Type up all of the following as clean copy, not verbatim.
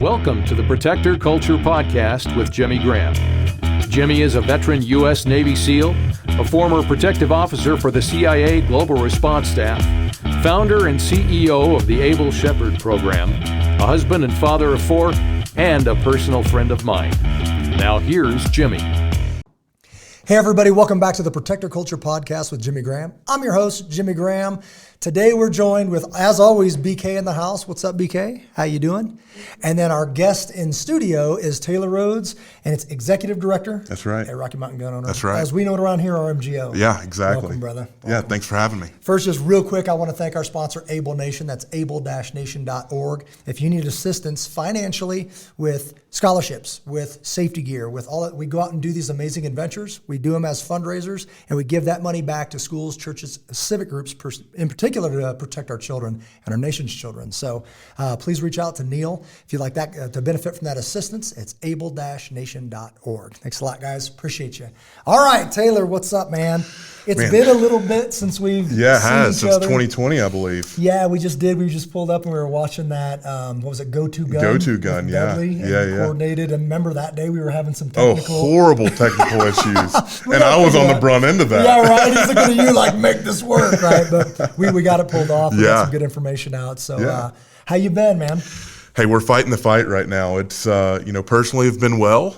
Welcome to the Protector Culture Podcast with Jimmy Graham. Jimmy is a veteran U.S. Navy SEAL, a former protective officer for the CIA Global Response Staff, founder and CEO of the Able Shepherd Program, a husband and father of 4, and a personal friend of mine. Now here's Jimmy. Hey everybody, welcome back to the Protector Culture Podcast with Jimmy Graham. I'm your host, Jimmy Graham. Today we're joined with, as always, BK in the house. What's up, BK? How you doing? And then our guest in studio is Taylor Rhodes, and it's Executive Director. That's right. At Rocky Mountain Gun Owner. That's right. As we know it around here, RMGO. Yeah, exactly. Welcome, brother. Welcome. Yeah, thanks for having me. First, just real quick, I want to thank our sponsor, Able Nation. That's able-nation.org. If you need assistance financially with scholarships, with safety gear, with all that, we go out and do these amazing adventures. We do them as fundraisers, and we give that money back to schools, churches, civic groups, in particular to protect our children and our nation's children. So please reach out to Neil if you'd like that to benefit from that assistance. It's able-nation.org. Thanks a lot, guys. Appreciate you. All right, Taylor, what's up, man? It's been a little bit since we've seen it has, each since other. 2020, I believe. Yeah, we just did. We just pulled up and we were watching that, what was it, Go-To Gun? Go-To Gun, yeah. Dudley, Yeah. Coordinated. And remember that day we were having some technical... horrible technical issues. And I was on the brunt end of that. Yeah, right. He's looking at you like, make this work, right? But we got it pulled off. We got some good information out. So how you been, man? Hey, we're fighting the fight right now. It's, personally have been well,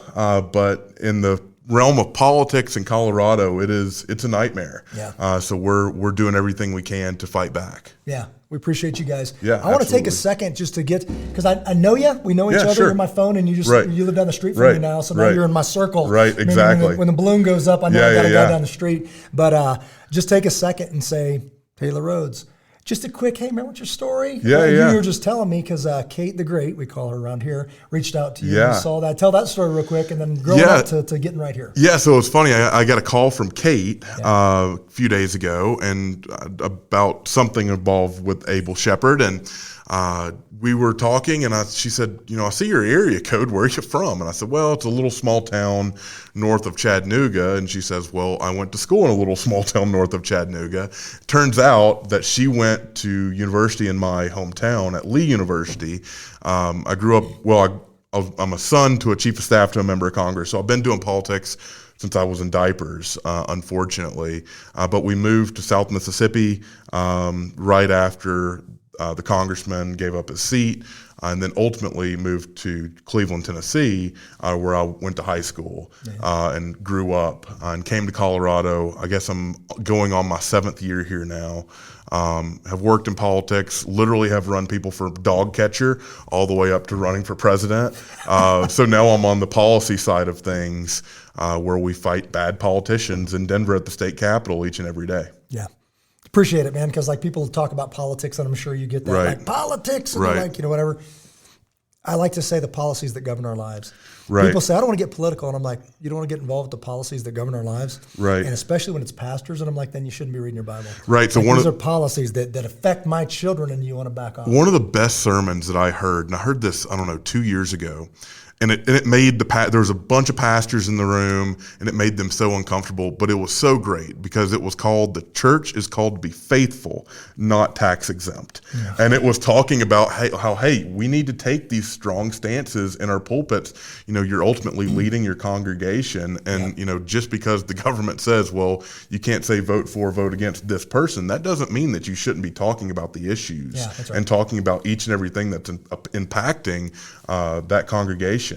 but in the realm of politics in Colorado, it's a nightmare. Yeah. So we're doing everything we can to fight back. Yeah. We appreciate you guys. Yeah, I want to take a second just to get, because I know you. We know each other. Sure. You're my phone, and you live down the street from me now. So now you're in my circle. Right, exactly. When the balloon goes up, I know I got to go down the street. But just take a second and say, Taylor Rhodes. Just a quick, hey, remember your story? You were just telling me because Kate the Great, we call her around here, reached out to you. Yeah. And saw that. Tell that story real quick, and then growing up to getting right here. Yeah, so it's funny. I got a call from Kate a few days ago and about something involved with Able Shepherd, and we were talking, and she said, I see your area code. Where are you from? And I said, well, it's a little small town north of Chattanooga. And she says, well, I went to school in a little small town north of Chattanooga. Turns out that she went to university in my hometown at Lee University. I grew up, I'm a son to a chief of staff to a member of Congress. So I've been doing politics since I was in diapers, unfortunately. But we moved to South Mississippi right after the congressman gave up his seat, and then ultimately moved to Cleveland, Tennessee, where I went to high school and grew up and came to Colorado. I guess I'm going on my 7th year here now. Have worked in politics, literally have run people for dog catcher all the way up to running for president. So now I'm on the policy side of things where we fight bad politicians in Denver at the state capitol each and every day. Yeah. Appreciate it, man, because people talk about politics, and I'm sure you get that, like politics, and whatever. I like to say the policies that govern our lives. Right. People say, I don't want to get political, and I'm like, you don't want to get involved with the policies that govern our lives? Right. And especially when it's pastors, and I'm like, then you shouldn't be reading your Bible. Right. So these are policies that affect my children, and you want to back off. One of the best sermons that I heard, and I heard this, 2 years ago, and it made there was a bunch of pastors in the room, and it made them so uncomfortable, but it was so great because it was called, the church is called to be faithful, not tax exempt. Yeah. And it was talking about how we need to take these strong stances in our pulpits. You're ultimately leading your congregation, and just because the government says, well, you can't say vote for, vote against this person, that doesn't mean that you shouldn't be talking about the issues and talking about each and everything that's impacting that congregation.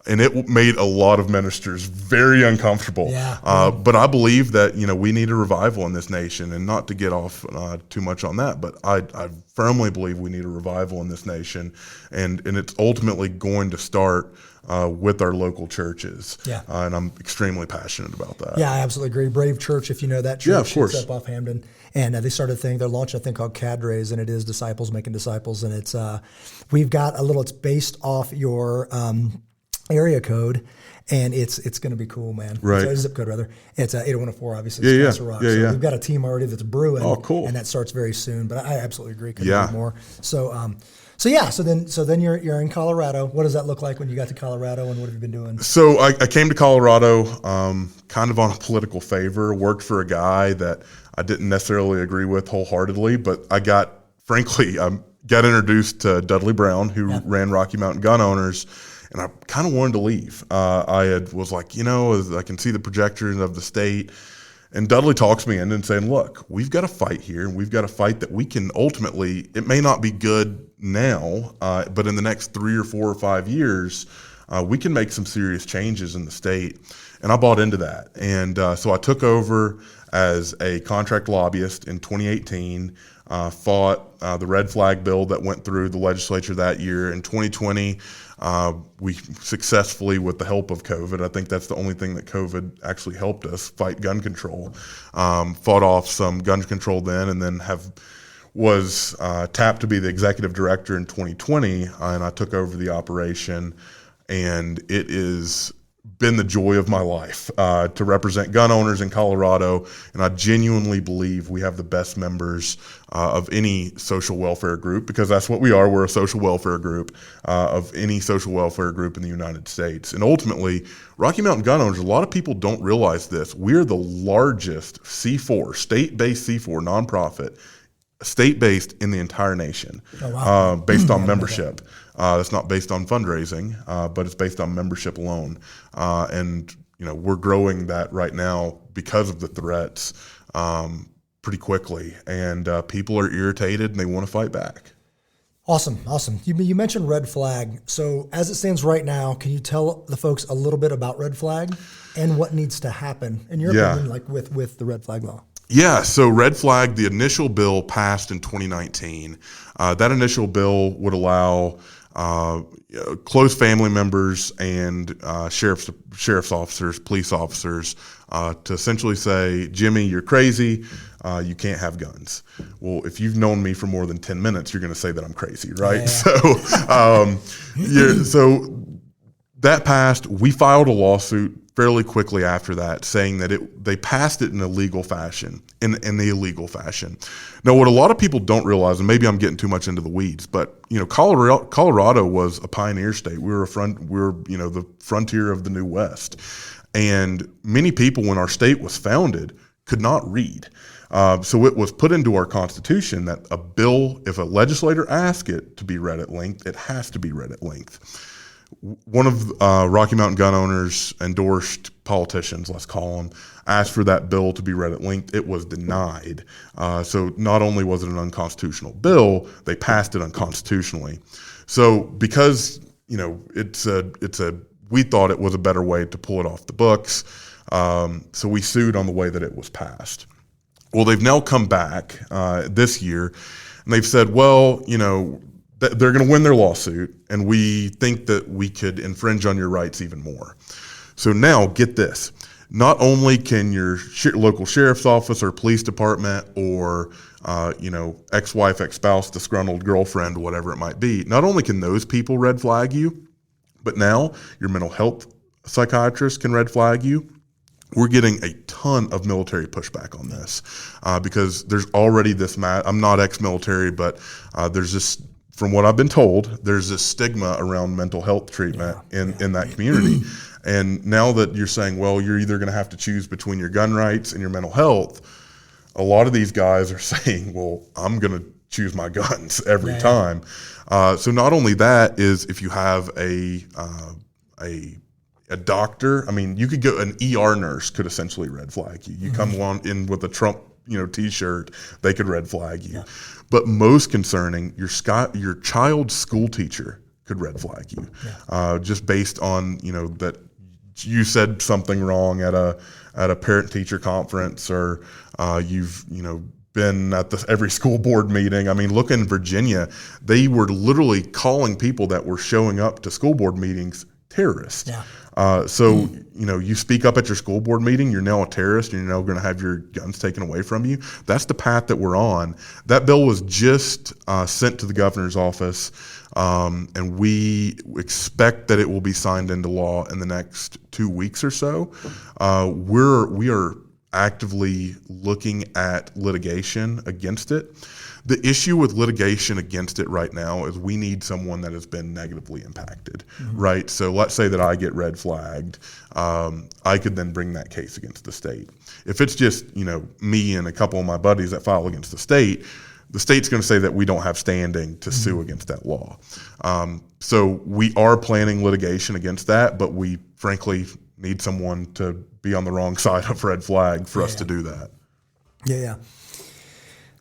And it made a lot of ministers very uncomfortable. Yeah. But I believe that, we need a revival in this nation, and not to get off too much on that, but I firmly believe we need a revival in this nation, and it's ultimately going to start with our local churches. Yeah. And I'm extremely passionate about that. Yeah, I absolutely agree. Brave Church, if you know that church. Yeah, of course. It's up off Hamden. And they started a thing, they're launching a thing called Cadres, and it is disciples making disciples. And it's, we've got it's based off your area code, and it's going to be cool, man. Right. It's zip code, rather. It's 80104, obviously. It's Castle Rock. So we've got a team already that's brewing. Oh, cool. And that starts very soon. But I absolutely agree. Couldn't agree more. So then you're in Colorado. What does that look like when you got to Colorado, and what have you been doing? So I came to Colorado kind of on a political favor. Worked for a guy that I didn't necessarily agree with wholeheartedly, but I got, frankly, got introduced to Dudley Brown, who ran Rocky Mountain Gun Owners, and I kind of wanted to leave. Was like, I can see the projection of the state. And Dudley talks me in and saying, look, we've got a fight here, and we've got a fight that we can ultimately, it may not be good now, but in the next 3 or 4 or 5 years, we can make some serious changes in the state. And I bought into that. And so I took over as a contract lobbyist in 2018, fought the red flag bill that went through the legislature that year. In 2020, we successfully, with the help of COVID, I think that's the only thing that COVID actually helped us fight gun control, fought off some gun control then, and then was tapped to be the executive director in 2020, and I took over the operation, and it is been the joy of my life to represent gun owners in Colorado, and I genuinely believe we have the best members of any social welfare group, because that's what we are. We're a social welfare group of any social welfare group in the United States. And ultimately, Rocky Mountain Gun Owners, a lot of people don't realize this. We're the largest C4, state-based C4 nonprofit, state-based in the entire nation, based on membership. It's not based on fundraising, but it's based on membership alone. And we're growing that right now because of the threats pretty quickly. And people are irritated and they want to fight back. Awesome. You mentioned red flag. So as it stands right now, can you tell the folks a little bit about red flag and what needs to happen, in your opinion, like with the red flag law? Yeah, so red flag, the initial bill passed in 2019. That initial bill would allow close family members and sheriff's officers, police officers, to essentially say, Jimmy, you're crazy, you can't have guns. Well, if you've known me for more than 10 minutes, you're going to say that I'm crazy, right? Yeah. So that passed. We filed a lawsuit fairly quickly after that, saying that they passed it in a legal fashion, in the illegal fashion. Now, what a lot of people don't realize, and maybe I'm getting too much into the weeds, but Colorado was a pioneer state. We were the frontier of the New West, and many people, when our state was founded, could not read. So it was put into our Constitution that a bill, if a legislator asks it to be read at length, it has to be read at length. One of Rocky Mountain Gun Owners endorsed politicians, let's call them, asked for that bill to be read at length. It was denied. So not only was it an unconstitutional bill, they passed it unconstitutionally. So because we thought it was a better way to pull it off the books, so we sued on the way that it was passed. Well, they've now come back this year, and they've said, well, they're going to win their lawsuit, and we think that we could infringe on your rights even more. So now, get this. Not only can your local sheriff's office or police department or, ex-wife, ex-spouse, disgruntled girlfriend, whatever it might be, not only can those people red flag you, but now your mental health psychiatrist can red flag you. We're getting a ton of military pushback on this because there's already this I'm not ex-military, but there's this, from what I've been told, there's this stigma around mental health treatment in that community. And now that you're saying, well, you're either going to have to choose between your gun rights and your mental health, a lot of these guys are saying, well, I'm going to choose my guns every time. So not only that is, if you have a doctor, I mean, you could go, an ER nurse could essentially red flag you. You come along in with a Trump T-shirt, they could red flag you. Yeah. But most concerning, your child's school teacher could red flag you, just based on that you said something wrong at a parent-teacher conference, or you've been at every school board meeting. I mean, look in Virginia, they were literally calling people that were showing up to school board meetings terrorists. Yeah. So you speak up at your school board meeting, you're now a terrorist, and you're now going to have your guns taken away from you. That's the path that we're on. That bill was just sent to the governor's office, and we expect that it will be signed into law in the next 2 weeks or so. We are actively looking at litigation against it. The issue with litigation against it right now is we need someone that has been negatively impacted, right? So let's say that I get red flagged. I could then bring that case against the state. If it's just, me and a couple of my buddies that file against the state, the state's going to say that we don't have standing to sue against that law. So we are planning litigation against that, but we frankly need someone to be on the wrong side of red flag for us to do that. Yeah.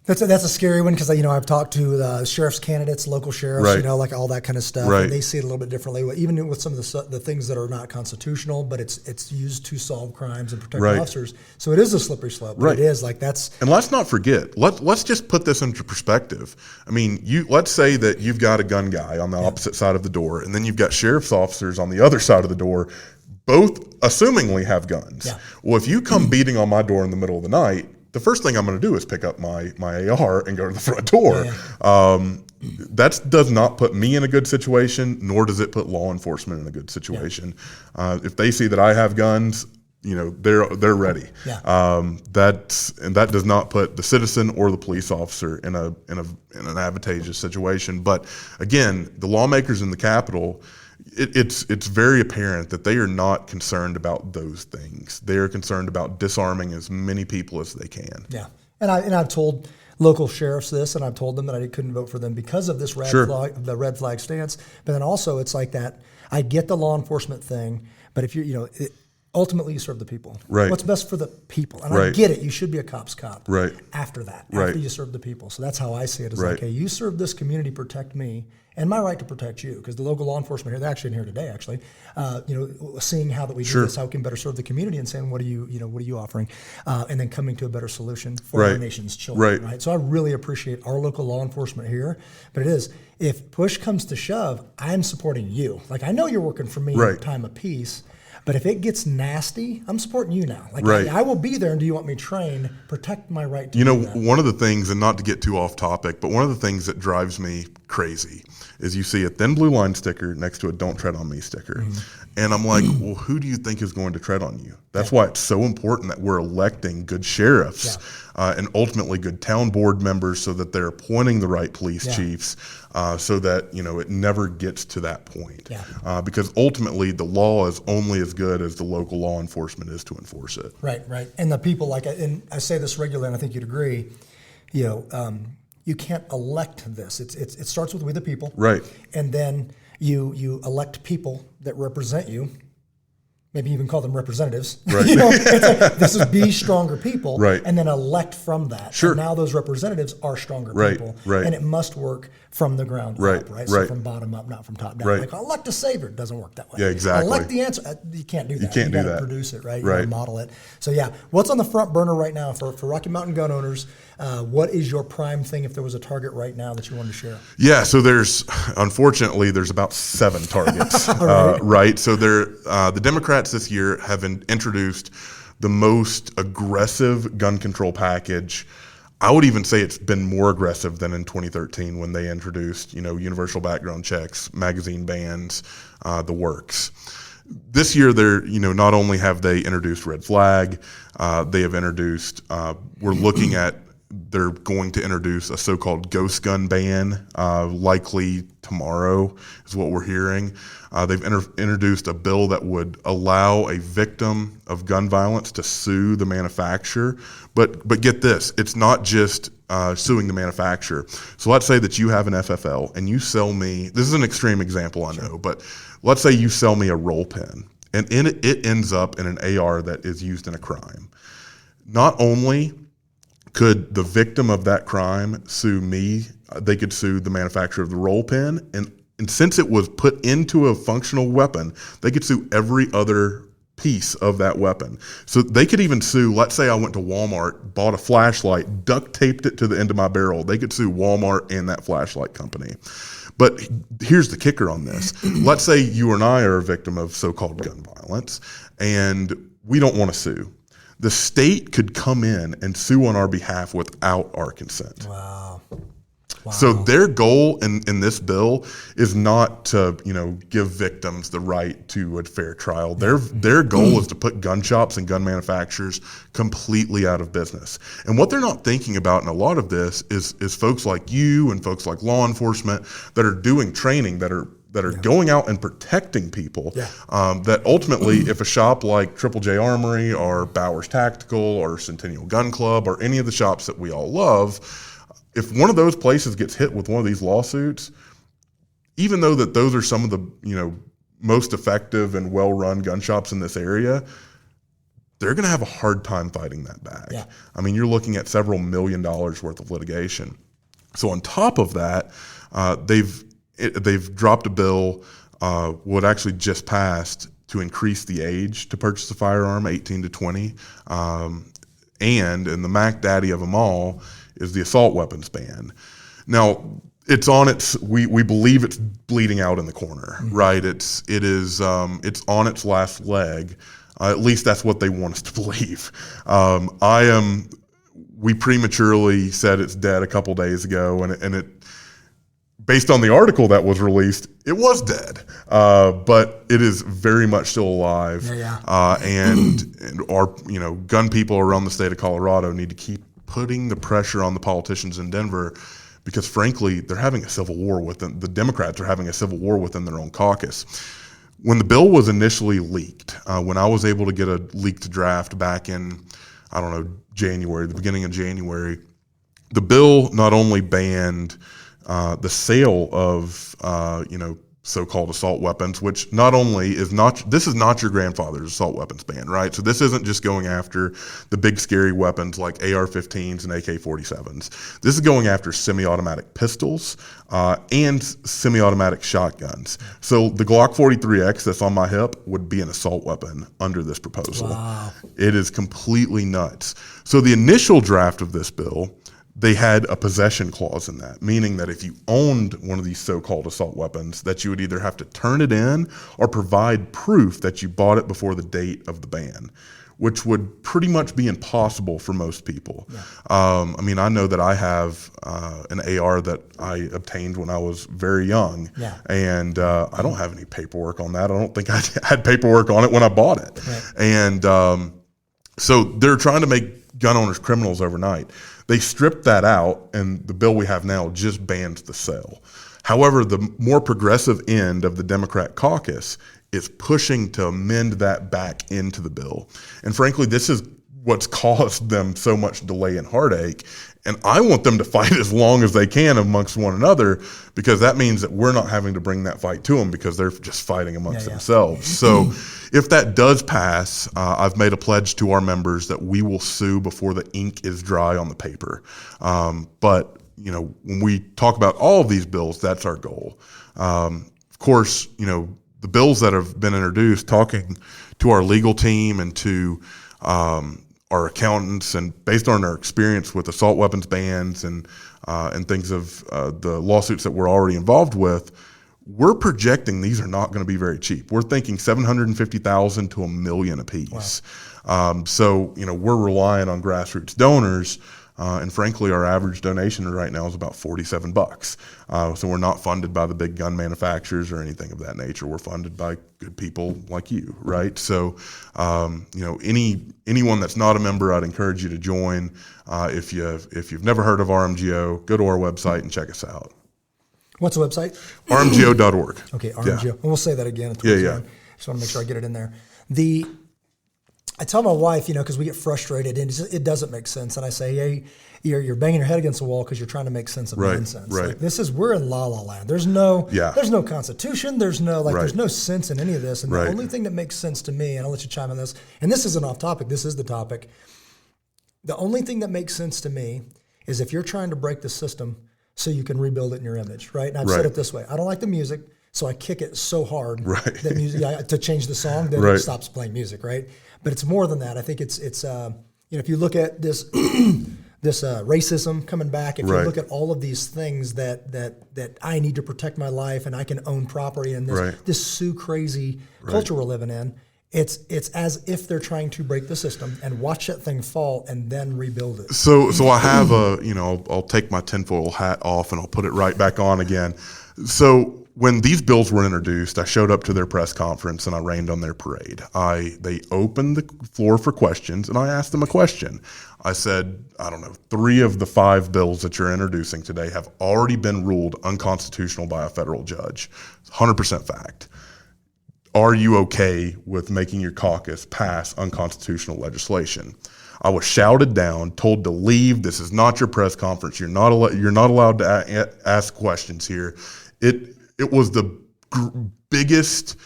That's a scary one because I've talked to sheriff's candidates, local sheriffs, like all that kind of stuff, and they see it a little bit differently. Even with some of the things that are not constitutional, but it's used to solve crimes and protect officers. So it is a slippery slope. But it is and let's not forget. Let's just put this into perspective. I mean, let's say that you've got a gun guy on the opposite side of the door, and then you've got sheriff's officers on the other side of the door, both assumingly have guns. Yeah. Well, if you come beating on my door in the middle of the night, the first thing I'm going to do is pick up my AR and go to the front door. That does not put me in a good situation, nor does it put law enforcement in a good situation. If they see that I have guns, they're ready. That does not put the citizen or the police officer in an advantageous situation. But again, the lawmakers in the Capitol, it's very apparent that they are not concerned about those things. They are concerned about disarming as many people as they can. Yeah, and I've told local sheriffs this, and I've told them that I couldn't vote for them because of this the red flag stance. But then also it's like that. I get the law enforcement thing, but if ultimately you serve the people. Right. What's best for the people, and I get it. You should be a cop's cop. Right. After that, after you serve the people. So that's how I see it. Is like, hey, you serve this community, protect me. And my right to protect you, because the local law enforcement here, they're actually in here today, seeing how that we do this, how we can better serve the community, and saying what are you offering, and then coming to a better solution for our nation's children. Right. So I really appreciate our local law enforcement here, but it is, if push comes to shove, I'm supporting you. Like, I know you're working for me in a time of peace, but if it gets nasty, I'm supporting you now. Like, I will be there, and do you want me trained? Protect my right to do that. One of the things, and not to get too off topic, but one of the things that drives me crazy is you see a thin blue line sticker next to a "Don't Tread on Me" sticker. And I'm like, well, who do you think is going to tread on you? That's why it's so important that we're electing good sheriffs and ultimately good town board members, so that they're appointing the right police chiefs, so that it never gets to that point. Because ultimately the law is only as good as the local law enforcement is to enforce it. Right. And the people, and I say this regularly, and I think you'd agree, you can't elect this. It starts with we the people. Right. And then you elect people that represent you. Maybe even call them representatives. Right. This is be stronger people. Right. And then elect from that. Sure. And now those representatives are stronger people. Right. And it must work from the ground up, right? So from bottom up, not from top down. Like, elect a savior. It doesn't work that way. Yeah, exactly. Elect the answer. You can't do that. You got to produce it, right? You got to model it. So what's on the front burner right now for Rocky Mountain gun owners? What is your prime thing if there was a target right now that you wanted to share? Yeah, so unfortunately, there's about 7 targets, right? So the Democrats this year have introduced the most aggressive gun control package. I would even say it's been more aggressive than in 2013 when they introduced, universal background checks, magazine bans, the works. This year, not only have they introduced red flag, they have introduced, they're going to introduce a so-called ghost gun ban, likely tomorrow is what we're hearing. They've introduced a bill that would allow a victim of gun violence to sue the manufacturer. But get this, it's not just suing the manufacturer. So let's say that you have an FFL and you sell me, this is an extreme example, I know, but let's say you sell me a roll pin and it ends up in an AR that is used in a crime. Not only could the victim of that crime sue me, they could sue the manufacturer of the roll pin, and since it was put into a functional weapon, they could sue every other piece of that weapon. So they could even sue, let's say I went to Walmart, bought a flashlight, duct taped it to the end of my barrel. They could sue Walmart and that flashlight company. But here's the kicker on this. Let's say you and I are a victim of so-called gun violence, and we don't want to sue. The state could come in and sue on our behalf without our consent. Wow. So their goal in this bill is not to, give victims the right to a fair trial. Their goal is to put gun shops and gun manufacturers completely out of business. And what they're not thinking about in a lot of this is folks like you and folks like law enforcement that are doing training, that are going out and protecting people, that ultimately, if a shop like Triple J Armory or Bowers Tactical or Centennial Gun Club or any of the shops that we all love, if one of those places gets hit with one of these lawsuits, even though that those are some of the, most effective and well-run gun shops in this area, they're going to have a hard time fighting that back. Yeah. I mean, you're looking at several $1 million worth of litigation. So on top of that, they've dropped a bill, what actually just passed, to increase the age to purchase a firearm, 18 to 20. And the Mac Daddy of them all is the assault weapons ban. Now, it's we believe it's bleeding out in the corner, right? It's on its last leg. At least that's what they want us to believe. We prematurely said it's dead a couple days ago, and it, based on the article that was released, it was dead. But it is very much still alive. And our, gun people around the state of Colorado need to keep putting the pressure on the politicians in Denver, because frankly, they're having a civil war within, the Democrats are having a civil war within their own caucus. When the bill was initially leaked, when I was able to get a leaked draft back in, January, the beginning of January, the bill not only banned the sale of, so-called assault weapons, which not only this is not your grandfather's assault weapons ban, right? So this isn't just going after the big scary weapons like AR-15s and AK-47s. This is going after semi-automatic pistols and semi-automatic shotguns. So the Glock 43X that's on my hip would be an assault weapon under this proposal. Wow. It is completely nuts. So the initial draft of this bill, they had a possession clause in that, meaning that if you owned one of these so-called assault weapons, that you would either have to turn it in or provide proof that you bought it before the date of the ban, which would pretty much be impossible for most people. Yeah. I know that I have an AR that I obtained when I was very young, and I don't have any paperwork on that. I don't think I had paperwork on it when I bought it. Right. And so they're trying to make gun owners criminals overnight. They stripped that out, and the bill we have now just bans the sale. However, the more progressive end of the Democrat caucus is pushing to amend that back into the bill. And frankly, this is what's caused them so much delay and heartache. And I want them to fight as long as they can amongst one another, because that means that we're not having to bring that fight to them because they're just fighting amongst themselves. So if that does pass, I've made a pledge to our members that we will sue before the ink is dry on the paper. But when we talk about all of these bills, that's our goal. Of course, the bills that have been introduced, talking to our legal team and to our accountants, and based on our experience with assault weapons bans and things of the lawsuits that we're already involved with, we're projecting these are not going to be very cheap. We're thinking $750,000 to $1 million a piece. Wow. So we're relying on grassroots donors, and frankly, our average donation right now is about $47. So we're not funded by the big gun manufacturers or anything of that nature. We're funded by good people like you, right? So anyone that's not a member, I'd encourage you to join. If you've never heard of RMGO, go to our website and check us out. What's the website? RMGO.org. Okay, RMGO. Yeah. And we'll say that again. Yeah. Just want to make sure I get it in there. I tell my wife, because we get frustrated and it doesn't make sense. And I say, hey, you're banging your head against the wall because you're trying to make sense of nonsense. Right. Like, we're in la la land. There's no constitution. There's no sense in any of this. And the only thing that makes sense to me, and I'll let you chime on this, and this isn't off topic, this is the topic. The only thing that makes sense to me is if you're trying to break the system so you can rebuild it in your image, right? And I've said it this way. I don't like the music, so I kick it so hard that music to change the song, then it stops playing music, right? But it's more than that. I think it's if you look at this this racism coming back, if you look at all of these things that I need to protect my life and I can own property and this so crazy culture we're living in, it's as if they're trying to break the system and watch that thing fall and then rebuild it. So I have I'll take my tinfoil hat off and I'll put it right back on again. So when these bills were introduced, I showed up to their press conference and I rained on their parade. They opened the floor for questions and I asked them a question. I said, 3 of the 5 bills that you're introducing today have already been ruled unconstitutional by a federal judge. 100% fact. Are you okay with making your caucus pass unconstitutional legislation? I was shouted down, told to leave. This is not your press conference. You're not allowed to ask questions here. It was the biggest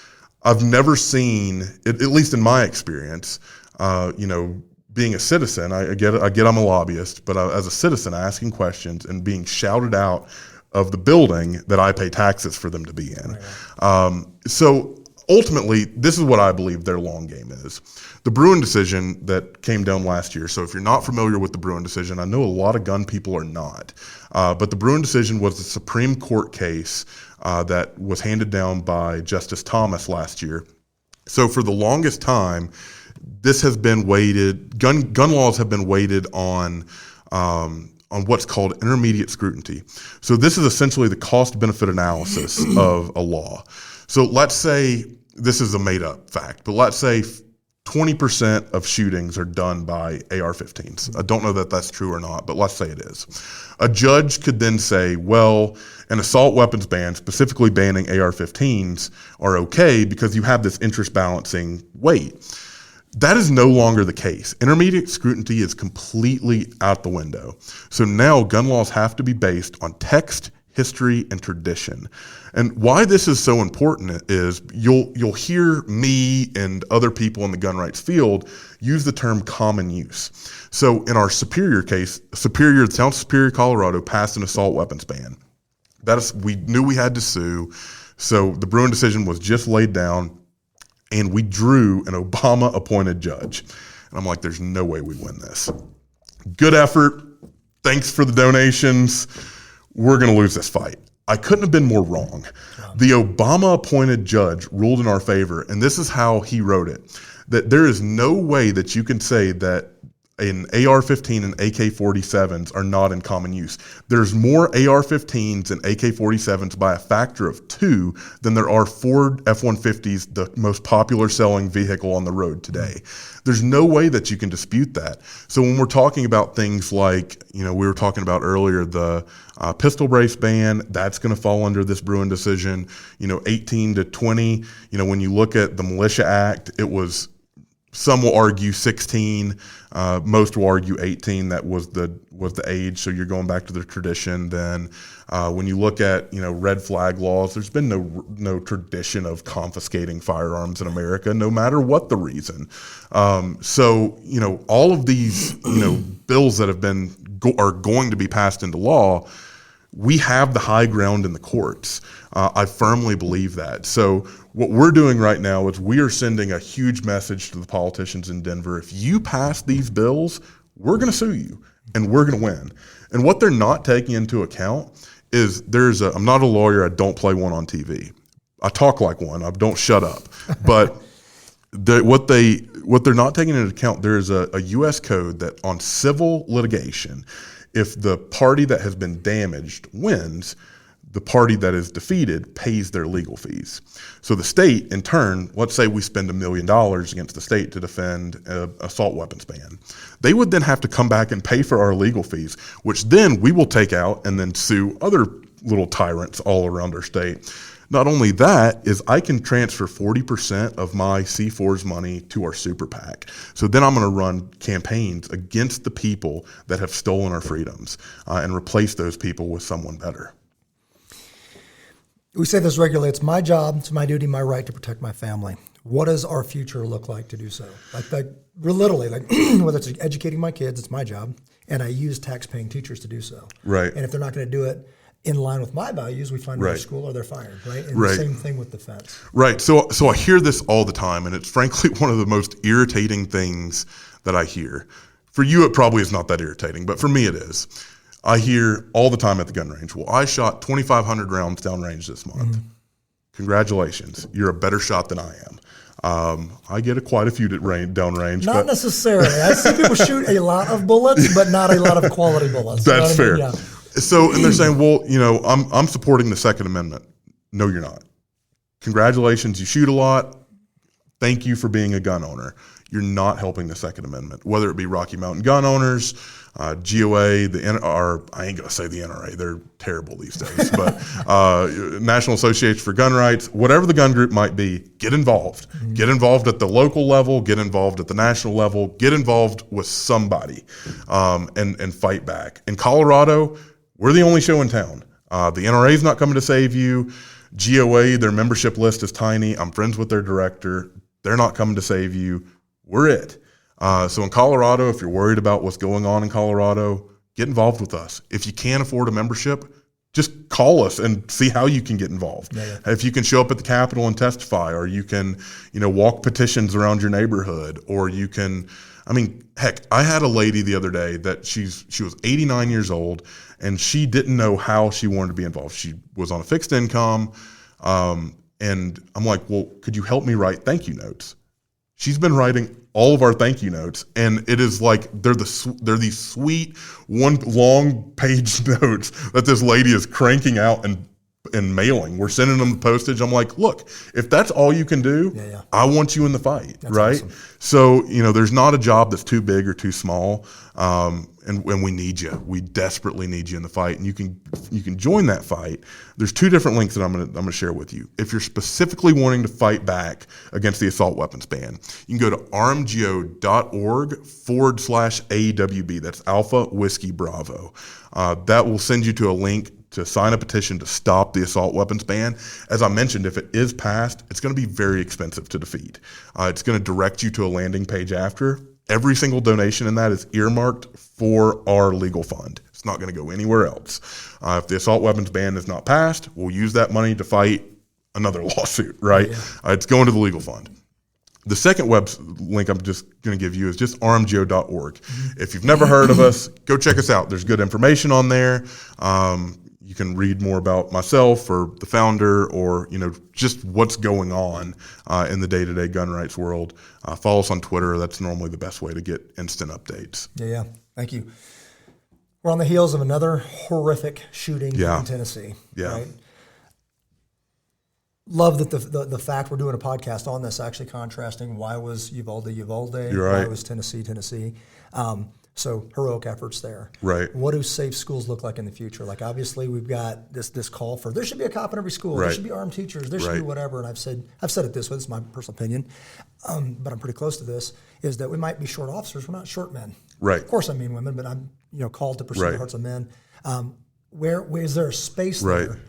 I've never seen, at least in my experience. Being a citizen, I get I'm a lobbyist, but as a citizen, asking questions and being shouted out of the building that I pay taxes for them to be in. Right. So ultimately, this is what I believe their long game is. The Bruen decision that came down last year. So if you're not familiar with the Bruen decision, I know a lot of gun people are not, but the Bruen decision was the Supreme Court case that was handed down by Justice Thomas last year. So for the longest time, this has been weighted. Gun laws have been weighted on what's called intermediate scrutiny. So this is essentially the cost-benefit analysis of a law. So let's say, this is a made-up fact, but let's say 20% of shootings are done by AR-15s. I don't know that that's true or not, but let's say it is. A judge could then say, well, an assault weapons ban, specifically banning AR-15s, are okay because you have this interest balancing weight. That is no longer the case. Intermediate scrutiny is completely out the window. So now gun laws have to be based on text, history, and tradition. And why this is so important is you'll hear me and other people in the gun rights field use the term common use. So in our Superior case, the town of Superior, Colorado passed an assault weapons ban. We knew we had to sue. So the Bruen decision was just laid down, and we drew an Obama-appointed judge. And I'm like, there's no way we win this. Good effort. Thanks for the donations. We're going to lose this fight. I couldn't have been more wrong. The Obama-appointed judge ruled in our favor, and this is how he wrote it, that there is no way that you can say that an AR-15 and AK-47s are not in common use. There's more AR-15s and AK-47s by a factor of 2 than there are Ford F-150s, the most popular selling vehicle on the road today. There's no way that you can dispute that. So when we're talking about things like, we were talking about earlier, the pistol brace ban, that's going to fall under this Bruen decision. 18 to 20, when you look at the Militia Act, it was, some will argue 16, most will argue 18. That was the age. So you're going back to the tradition. Then when you look at red flag laws, there's been no tradition of confiscating firearms in America, no matter what the reason. So all of these bills that are going to be passed into law, we have the high ground in the courts. I firmly believe that. So what we're doing right now is we are sending a huge message to the politicians in Denver. If you pass these bills, we're going to sue you and we're going to win. And what they're not taking into account is I'm not a lawyer. I don't play one on TV. I talk like one. I don't shut up. But what they're not taking into account, there's a U.S. code that on civil litigation, if the party that has been damaged wins, the party that is defeated pays their legal fees. So the state, in turn, let's say we spend $1 million against the state to defend an assault weapons ban. They would then have to come back and pay for our legal fees, which then we will take out and then sue other little tyrants all around our state. Not only that, is I can transfer 40% of my C4's money to our super PAC. So then I'm going to run campaigns against the people that have stolen our freedoms and replace those people with someone better. We say this regularly. It's my job, it's my duty, my right to protect my family. What does our future look like to do so? Like literally, whether it's educating my kids, it's my job, and I use tax-paying teachers to do so. Right. And if they're not going to do it in line with my values, we find another school or they're fired, right? And the same thing with defense. Right. So I hear this all the time, and it's frankly one of the most irritating things that I hear. For you, it probably is not that irritating, but for me it is. I hear all the time at the gun range, well, I shot 2,500 rounds downrange this month. Mm-hmm. Congratulations. You're a better shot than I am. I get quite a few downrange. Not necessarily. I see people shoot a lot of bullets, but not a lot of quality bullets. That's fair. Yeah. So, and they're saying, well, I'm supporting the Second Amendment. No, you're not. Congratulations. You shoot a lot. Thank you for being a gun owner. you're not helping the Second Amendment, whether it be Rocky Mountain gun owners, GOA, or I ain't going to say the NRA, they're terrible these days, but National Association for Gun Rights, whatever the gun group might be, get involved. Mm-hmm. Get involved at the local level, get involved at the national level, get involved with somebody, and fight back. In Colorado, we're the only show in town. The NRA is not coming to save you. GOA, their membership list is tiny. I'm friends with their director. They're not coming to save you. We're it. So in Colorado, if you're worried about what's going on in Colorado, get involved with us. If you can't afford a membership, just call us and see how you can get involved. Yeah. If you can show up at the Capitol and testify, or you can, walk petitions around your neighborhood, or you can, heck, I had a lady the other day that she was 89 years old, and she didn't know how she wanted to be involved. She was on a fixed income, and I'm like, well, could you help me write thank you notes? She's been writing all of our thank you notes, and it is like they're these sweet one long page notes that this lady is cranking out and mailing. We're sending them the postage. I'm like, look, if that's all you can do, I want you in the fight, that's right? Awesome. So, there's not a job that's too big or too small, and we need you. We desperately need you in the fight, and you can join that fight. There's two different links that I'm gonna share with you. If you're specifically wanting to fight back against the assault weapons ban, you can go to armgo.org/AWB. That's Alpha Whiskey Bravo. That will send you to a link to sign a petition to stop the assault weapons ban. As I mentioned, if it is passed, it's going to be very expensive to defeat. It's going to direct you to a landing page after. Every single donation in that is earmarked for our legal fund. It's not going to go anywhere else. If the assault weapons ban is not passed, we'll use that money to fight another lawsuit, right? Yeah. It's going to the legal fund. The second web link I'm just going to give you is just armgo.org. Mm-hmm. If you've never heard of us, go check us out. There's good information on there. You can read more about myself or the founder, or just what's going on in the day-to-day gun rights world. Follow us on Twitter. That's normally the best way to get instant updates. Yeah. Thank you. We're on the heels of another horrific shooting in Tennessee. Yeah. Right? Love that the fact we're doing a podcast on this, actually contrasting why was Uvalde, You're right. Why was Tennessee. So heroic efforts there. Right. What do safe schools look like in the future? Like, obviously we've got this call for there should be a cop in every school. Right. There should be armed teachers. There should be whatever. And I've said it this way. This is my personal opinion, but I'm pretty close to this. Is that we might be short officers. We're not short men. Right. Of course, I mean women, but I'm called to pursue the hearts of men. Where is there a space there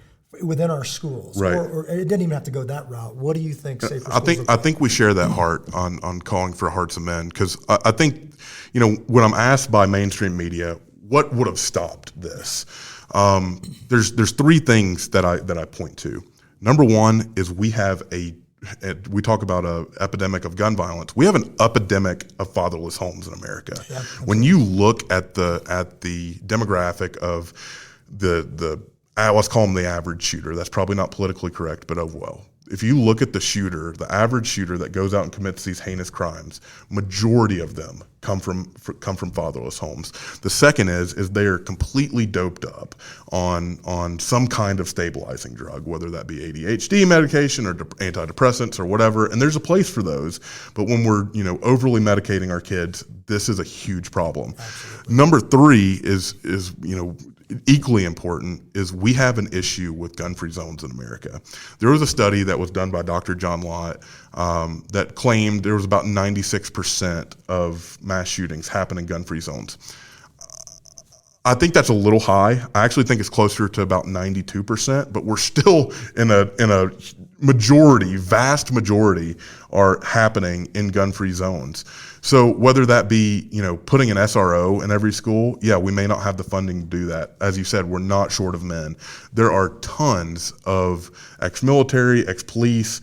within our schools? Right. Or it didn't even have to go that route. What do you think safer schools look like? I think we share that heart on calling for hearts of men, because I think, when I'm asked by mainstream media what would have stopped this, there's three things that I point to. Number one is we talk about a epidemic of gun violence. We have an epidemic of fatherless homes in America. Yeah, when you look at the demographic of the let's call them the average shooter. That's probably not politically correct, but if you look at the average shooter that goes out and commits these heinous crimes, majority of them come from fatherless homes. The second is they are completely doped up on some kind of stabilizing drug, whether that be ADHD medication or antidepressants or whatever. And there's a place for those, but when we're overly medicating our kids, this is a huge problem. Absolutely. Number three is equally important is we have an issue with gun-free zones in America. There was a study that was done by Dr. John Lott that claimed there was about 96% of mass shootings happen in gun-free zones. I think that's a little high. I actually think it's closer to about 92%, but we're still in a vast majority are happening in gun-free zones. So whether that be, putting an SRO in every school, we may not have the funding to do that. As you said, we're not short of men. There are tons of ex-military, ex-police,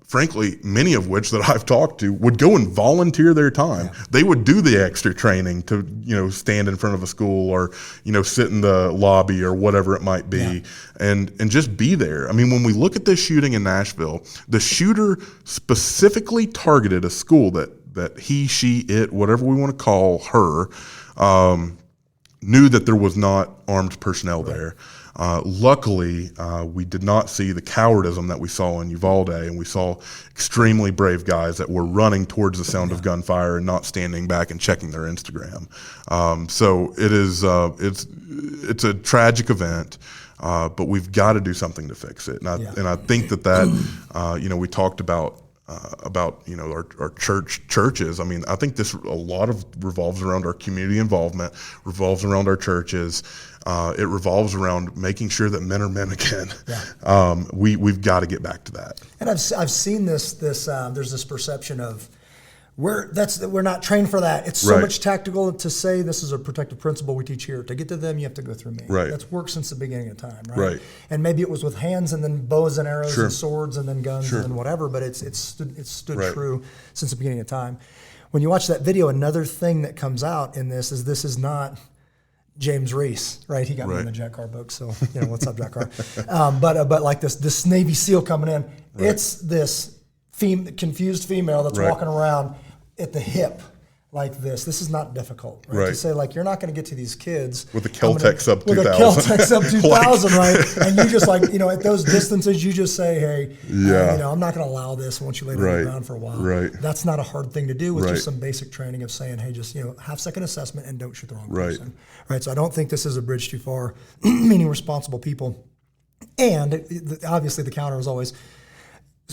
frankly, many of which that I've talked to would go and volunteer their time. Yeah. They would do the extra training to, stand in front of a school or, sit in the lobby or whatever it might be, and just be there. I mean, when we look at this shooting in Nashville, the shooter specifically targeted a school that he, she, it, whatever we want to call her, knew that there was not armed personnel there. Luckily, we did not see the cowardism that we saw in Uvalde, and we saw extremely brave guys that were running towards the sound of gunfire and not standing back and checking their Instagram. So it is it's a tragic event. But we've got to do something to fix it, and I think that we talked about our churches. I mean, I think this a lot of revolves around our community involvement, revolves around our churches. It revolves around making sure that men are men again. Yeah. We've got to get back to that. And I've seen this. There's this perception of we're not trained for that. It's so much tactical to say this is a protective principle we teach here. To get to them, you have to go through me. Right. That's worked since the beginning of time. Right. And maybe it was with hands and then bows and arrows and swords and then guns and then whatever. But it's stood true since the beginning of time. When you watch that video, another thing that comes out in this is not James Reese, right? He got me in the Jack Carr book, so what's up, Jack Carr? But like this Navy SEAL coming in, it's this confused female that's walking around at the hip like this. This is not difficult, right? To say like you're not going to get to these kids with a Kel-Tec sub 2000, with a Kel-Tec sub 2000, right? And you just at those distances, you just say, hey, I'm not going to allow this. I want you to lay down on the ground for a while. Right. That's not a hard thing to do with just some basic training of saying, hey, just have second assessment and don't shoot the wrong person. Right. So I don't think this is a bridge too far. Meaning responsible people, and obviously the counter is always.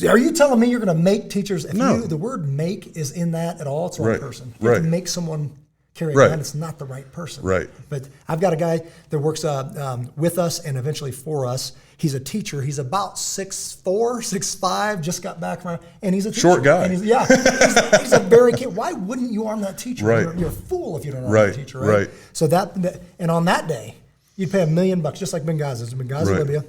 Are you telling me you're going to make teachers? If the word "make" is in that at all, it's the wrong person. You have to make someone carry a gun. It's not the right person. Right. But I've got a guy that works with us and eventually for us. He's a teacher. He's about 6'4", 6'5", just got back from, and he's a teacher. Short guy. And he's a very kid. Why wouldn't you arm that teacher? Right. You're a fool if you don't arm that teacher. Right. So and on that day, you'd pay $1 million, just like Benghazi. Benghazi, Libya.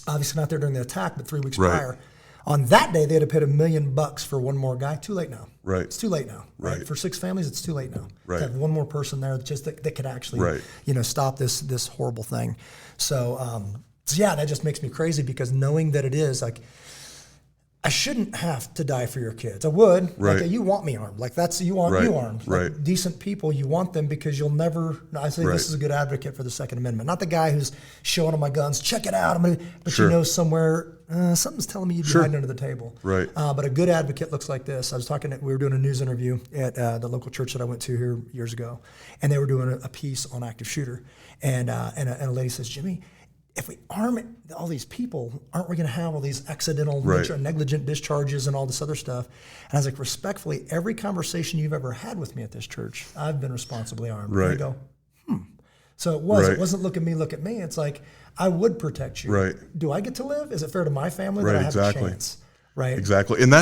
Obviously not there during the attack, but 3 weeks prior. On that day, they'd have paid $1 million for one more guy. Too late now. Right. It's too late now. Right. For 6 families, it's too late now. Right. To have one more person there that could actually, stop this horrible thing. So, that just makes me crazy because knowing that it is like, I shouldn't have to die for your kids. I would. Right. Like, you want me armed. Like you want you armed. Like, decent people, you want them because you'll never. I say this is a good advocate for the Second Amendment. Not the guy who's showing them my guns. Check it out. But somewhere something's telling me you'd be hiding under the table. Right. But a good advocate looks like this. We were doing a news interview at the local church that I went to here years ago, and they were doing a piece on active shooter, and a lady says, Jimmy, if we arm all these people, aren't we going to have all these accidental, negligent discharges and all this other stuff? And I was like, respectfully, every conversation you've ever had with me at this church, I've been responsibly armed. Right. And they go, So it wasn't look at me, look at me. It's like, I would protect you. Right. Do I get to live? Is it fair to my family that I have a chance? Right. Exactly. And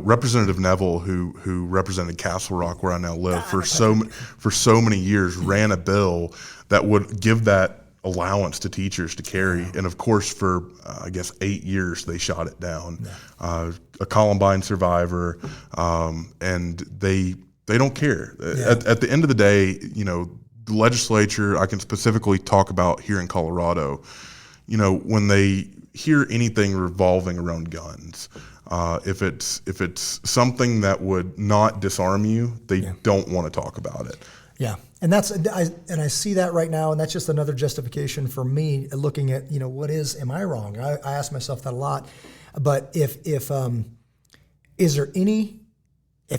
Representative Neville, who represented Castle Rock, where I now live, for so many years, ran a bill that would give that allowance to teachers to carry, and of course for 8 years they shot it down. A Columbine survivor, and they don't care. At the end of the day, the legislature, I can specifically talk about here in Colorado, when they hear anything revolving around guns, if it's something that would not disarm you, they don't want to talk about it. Yeah, and I see that right now, and that's just another justification for me looking at am I wrong? I ask myself that a lot, but if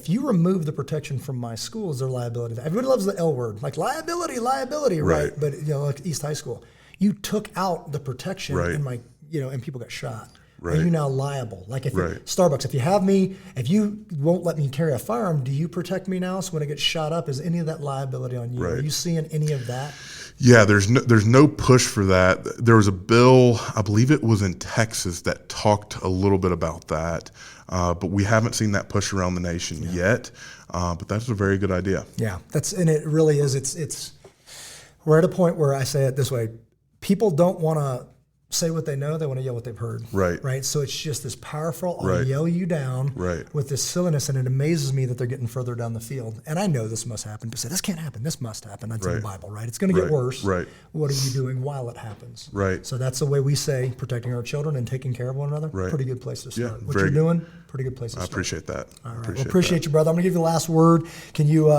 you remove the protection from my school, is there liability? Everybody loves the L word, like liability, right? But like East High School, you took out the protection in my and people got shot. Right. Are you now liable? Like if Starbucks, if you won't let me carry a firearm, do you protect me now? So when it gets shot up, is any of that liability on you? Right. Are you seeing any of that? Yeah, there's no push for that. There was a bill, I believe it was in Texas, that talked a little bit about that, but we haven't seen that push around the nation yet. But that's a very good idea. Yeah, and it really is. It's we're at a point where I say it this way: people don't want to say what they know, they want to yell what they've heard. Right. So it's just this powerful, I'll Right. yell you down Right. with this silliness, and it amazes me that they're getting further down the field. And I know this must happen, but say, this can't happen, this must happen. That's in the Right. Bible, right? It's going to get Right. worse. Right. What are you doing while it happens? Right. So that's the way we say protecting our children and taking care of one another. Right. Pretty good place to start. Yeah, What very you're doing, pretty good place to I start. appreciate that. All right. Appreciate you, brother. I'm going to give you the last word. Can you,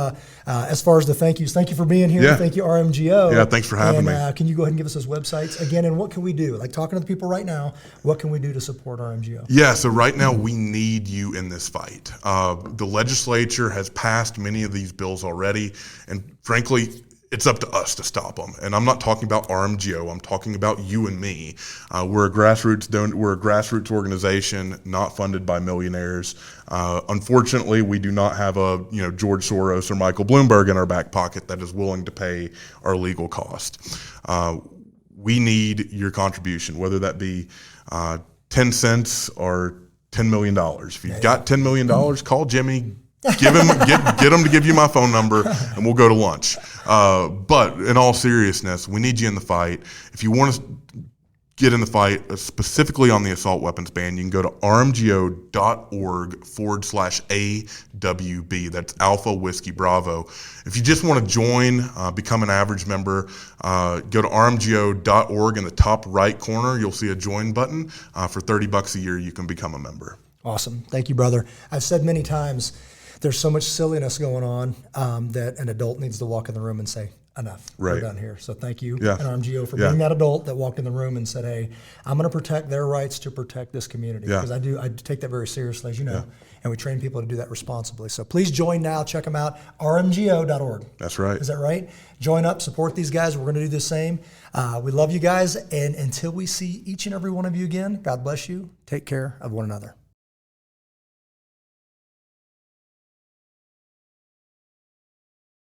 as far as the thank yous, thank you for being here. Yeah. Thank you, RMGO. Yeah, thanks for having me. Can you go ahead and give us those websites again? And what can we do? Like talking to the people right now, what can we do to support RMGO? Yeah, so right now we need you in this fight. The legislature has passed many of these bills already, and frankly, it's up to us to stop them. And I'm not talking about RMGO. I'm talking about you and me. We're a grassroots organization, not funded by millionaires. Unfortunately, we do not have a George Soros or Michael Bloomberg in our back pocket that is willing to pay our legal cost. We need your contribution, whether that be 10 cents or $10 million. If you've got $10 million, call Jimmy. Get him to give you my phone number, and we'll go to lunch. But in all seriousness, we need you in the fight. If you want to get in the fight, specifically on the assault weapons ban, you can go to rmgo.org/AWB. That's Alpha Whiskey Bravo. If you just want to join, become an average member, go to rmgo.org. In the top right corner, you'll see a join button. For $30 a year, you can become a member. Awesome. Thank you, brother. I've said many times, there's so much silliness going on that an adult needs to walk in the room and say, enough, we're done here. So thank you, Yeah. RMGO, for being that adult that walked in the room and said, hey, I'm going to protect their rights to protect this community. Yeah. Because I take that very seriously, as you know, and we train people to do that responsibly. So please join now. Check them out, rmgo.org. That's right. Is that right? Join up, support these guys. We're going to do the same. We love you guys. And until we see each and every one of you again, God bless you. Take care of one another.